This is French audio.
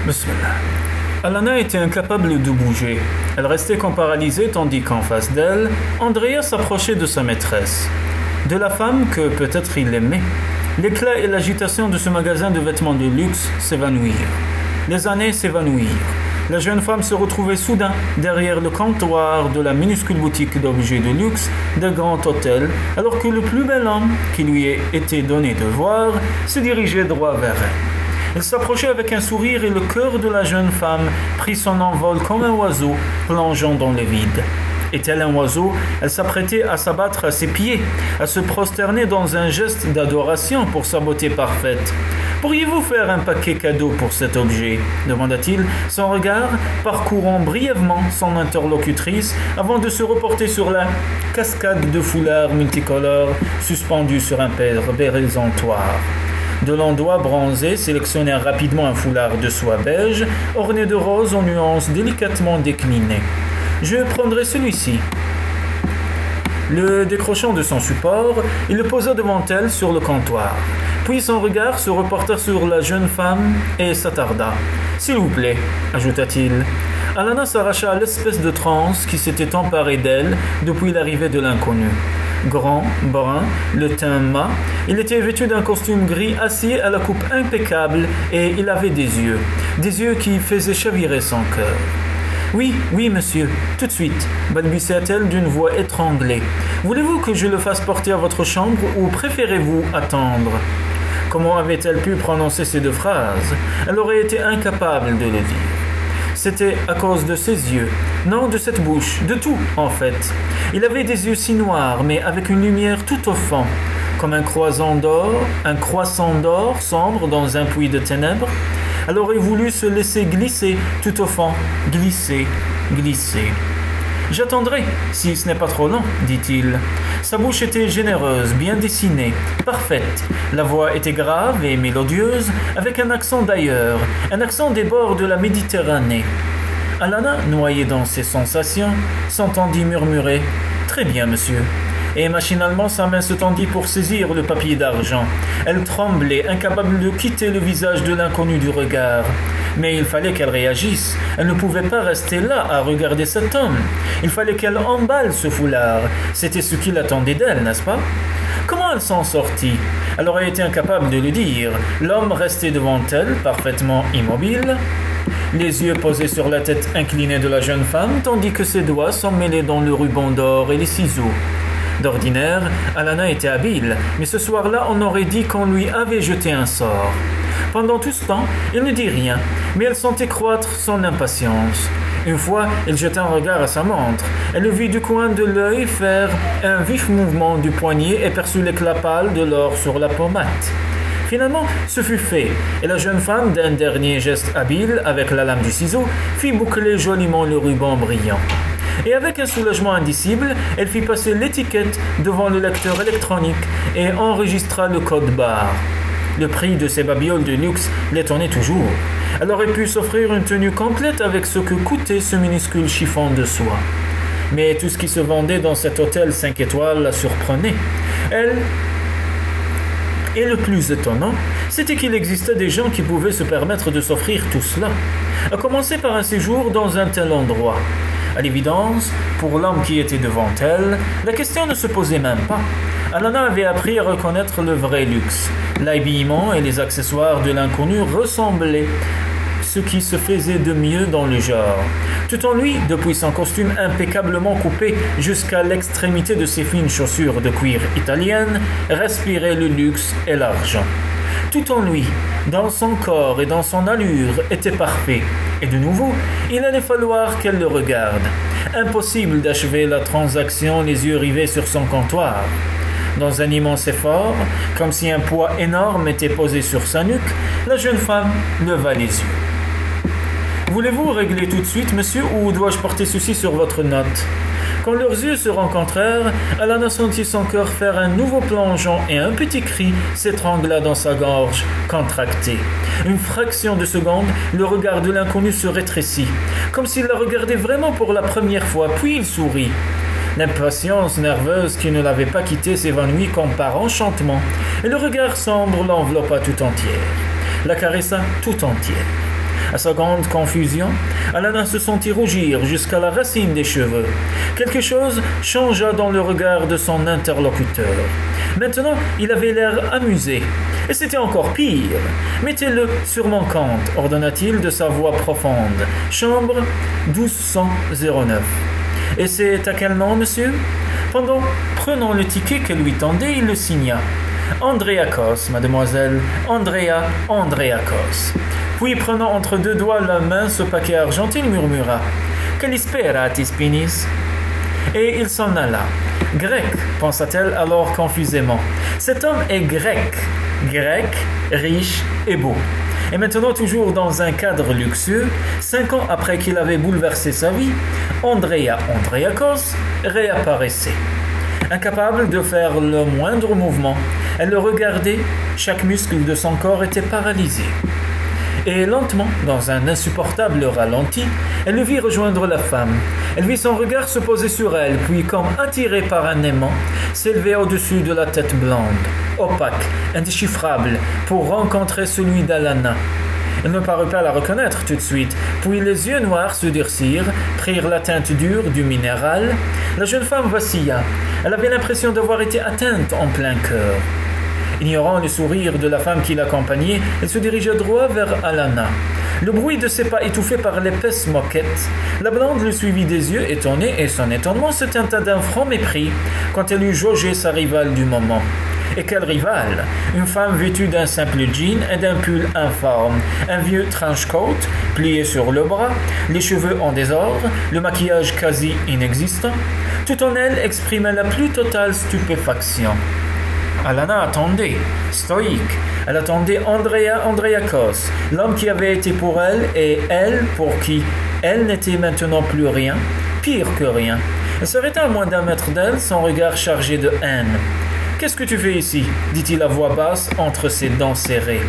Bismillah. Alana était incapable de bouger. Elle restait comme paralysée tandis qu'en face d'elle, Andrea s'approchait de sa maîtresse. De la femme que peut-être il aimait. L'éclat et l'agitation de ce magasin de vêtements de luxe s'évanouirent. Les années s'évanouirent. La jeune femme se retrouvait soudain derrière le comptoir de la minuscule boutique d'objets de luxe d'un grand hôtel, alors que le plus bel homme qui lui ait été donné de voir se dirigeait droit vers elle. Il s'approchait avec un sourire et le cœur de la jeune femme prit son envol comme un oiseau plongeant dans le vide. Et tel un oiseau, elle s'apprêtait à s'abattre à ses pieds, à se prosterner dans un geste d'adoration pour sa beauté parfaite. « Pourriez-vous faire un paquet cadeau pour cet objet ?» demanda-t-il, son regard parcourant brièvement son interlocutrice avant de se reporter sur la cascade de foulards multicolores suspendus sur un présentoir. De longs doigts bronzés sélectionnèrent rapidement un foulard de soie beige orné de roses aux nuances délicatement déclinées. « Je prendrai celui-ci. » Le décrochant de son support, il le posa devant elle sur le comptoir. Puis son regard se reporta sur la jeune femme et s'attarda. « S'il vous plaît, » ajouta-t-il. Alana s'arracha à l'espèce de transe qui s'était emparée d'elle depuis l'arrivée de l'inconnu. Grand, brun, le teint mat, il était vêtu d'un costume gris acier à la coupe impeccable et il avait des yeux qui faisaient chavirer son cœur. « Oui, monsieur, tout de suite, » balbutia-t-elle d'une voix étranglée. « Voulez-vous que je le fasse porter à votre chambre ou préférez-vous attendre ?» Comment avait-elle pu prononcer ces deux phrases? Elle aurait été incapable de le dire. C'était à cause de ses yeux, non de cette bouche, de tout en fait. Il avait des yeux si noirs, mais avec une lumière tout au fond, comme un croissant d'or sombre dans un puits de ténèbres. Elle aurait voulu se laisser glisser tout au fond, glisser. « J'attendrai, si ce n'est pas trop long, » dit-il. Sa bouche était généreuse, bien dessinée, parfaite. La voix était grave et mélodieuse, avec un accent d'ailleurs, un accent des bords de la Méditerranée. Alana, noyée dans ses sensations, s'entendit murmurer « Très bien, monsieur ». Et machinalement sa main se tendit pour saisir le papier d'argent. Elle tremblait, incapable de quitter le visage de l'inconnu du regard. Mais il fallait qu'elle réagisse. Elle ne pouvait pas rester là à regarder cet homme. Il fallait qu'elle emballe ce foulard. C'était ce qu'il attendait d'elle, n'est-ce pas? Comment elle s'en sortit? Elle aurait été incapable de le dire. L'homme restait devant elle, parfaitement immobile, les yeux posés sur la tête inclinée de la jeune femme, tandis que ses doigts s'emmêlaient dans le ruban d'or et les ciseaux. D'ordinaire, Alana était habile, mais ce soir-là, on aurait dit qu'on lui avait jeté un sort. Pendant tout ce temps, il ne dit rien, mais elle sentait croître son impatience. Une fois, il jeta un regard à sa montre. Elle le vit du coin de l'œil faire un vif mouvement du poignet et perçut l'éclat pâle de l'or sur la pommade. Finalement, ce fut fait, et la jeune femme, d'un dernier geste habile avec la lame du ciseau, fit boucler joliment le ruban brillant. Et avec un soulagement indicible, elle fit passer l'étiquette devant le lecteur électronique et enregistra le code barre. Le prix de ces babioles de luxe l'étonnait toujours. Elle aurait pu s'offrir une tenue complète avec ce que coûtait ce minuscule chiffon de soie. Mais tout ce qui se vendait dans cet hôtel 5 étoiles la surprenait. Et le plus étonnant, c'était qu'il existait des gens qui pouvaient se permettre de s'offrir tout cela, à commencer par un séjour dans un tel endroit. À l'évidence, pour l'homme qui était devant elle, la question ne se posait même pas. Alana avait appris à reconnaître le vrai luxe. L'habillement et les accessoires de l'inconnu ressemblaient ce qui se faisait de mieux dans le genre. Tout en lui, depuis son costume impeccablement coupé jusqu'à l'extrémité de ses fines chaussures de cuir italiennes, respirait le luxe et l'argent. Tout en lui, dans son corps et dans son allure, était parfait. Et de nouveau, il allait falloir qu'elle le regarde. Impossible d'achever la transaction les yeux rivés sur son comptoir. Dans un immense effort, comme si un poids énorme était posé sur sa nuque, la jeune femme leva les yeux. « Voulez-vous régler tout de suite, monsieur, ou dois-je porter ceci sur votre note ?» Quand leurs yeux se rencontrèrent, Alana sentit son cœur faire un nouveau plongeon et un petit cri s'étrangla dans sa gorge contractée. Une fraction de seconde, le regard de l'inconnu se rétrécit, comme s'il la regardait vraiment pour la première fois, puis il sourit. L'impatience nerveuse qui ne l'avait pas quitté s'évanouit comme par enchantement, et le regard sombre l'enveloppa tout entière, la caressa tout entière. À sa grande confusion, Alana se sentit rougir jusqu'à la racine des cheveux. Quelque chose changea dans le regard de son interlocuteur. Maintenant, il avait l'air amusé. Et c'était encore pire. Mettez-le sur mon compte, ordonna-t-il de sa voix profonde. Chambre 1209. Et c'est à quel nom, monsieur? Prenant le ticket qu'elle lui tendait, il le signa. Andreakos, mademoiselle, Andrea Andreakos. Puis, prenant entre deux doigts la main ce paquet argenté, il murmura Kalisperatis Pinis. Et il s'en alla. Grec, pensa-t-elle alors confusément. Cet homme est grec, riche et beau. Et maintenant, toujours dans un cadre luxueux, 5 ans après qu'il avait bouleversé sa vie, Andrea Andreakos réapparaissait. Incapable de faire le moindre mouvement, elle le regardait, chaque muscle de son corps était paralysé. Et lentement, dans un insupportable ralenti, elle le vit rejoindre la femme. Elle vit son regard se poser sur elle, puis, comme attiré par un aimant, s'élever au-dessus de la tête blonde, opaque, indéchiffrable, pour rencontrer celui d'Alana. Elle ne parut pas la reconnaître tout de suite, puis les yeux noirs se durcirent, prirent la teinte dure du minéral. La jeune femme vacilla. Elle avait l'impression d'avoir été atteinte en plein cœur. Ignorant le sourire de la femme qui l'accompagnait, elle se dirigea droit vers Alana. Le bruit de ses pas étouffé par l'épaisse moquette. La blonde le suivit des yeux étonnés et son étonnement se teinta d'un franc mépris quand elle eut jaugé sa rivale du moment. Et quelle rivale! Une femme vêtue d'un simple jean et d'un pull informe, un vieux trench-coat plié sur le bras, les cheveux en désordre, le maquillage quasi inexistant. Tout en elle exprimait la plus totale stupéfaction. Alana attendait, stoïque. Elle attendait Andrea Andreakos, l'homme qui avait été pour elle et elle pour qui elle n'était maintenant plus rien, pire que rien. Elle s'arrêta à moins d'un mètre d'elle, son regard chargé de haine. « Qu'est-ce que tu fais ici ?» dit-il à voix basse entre ses dents serrées.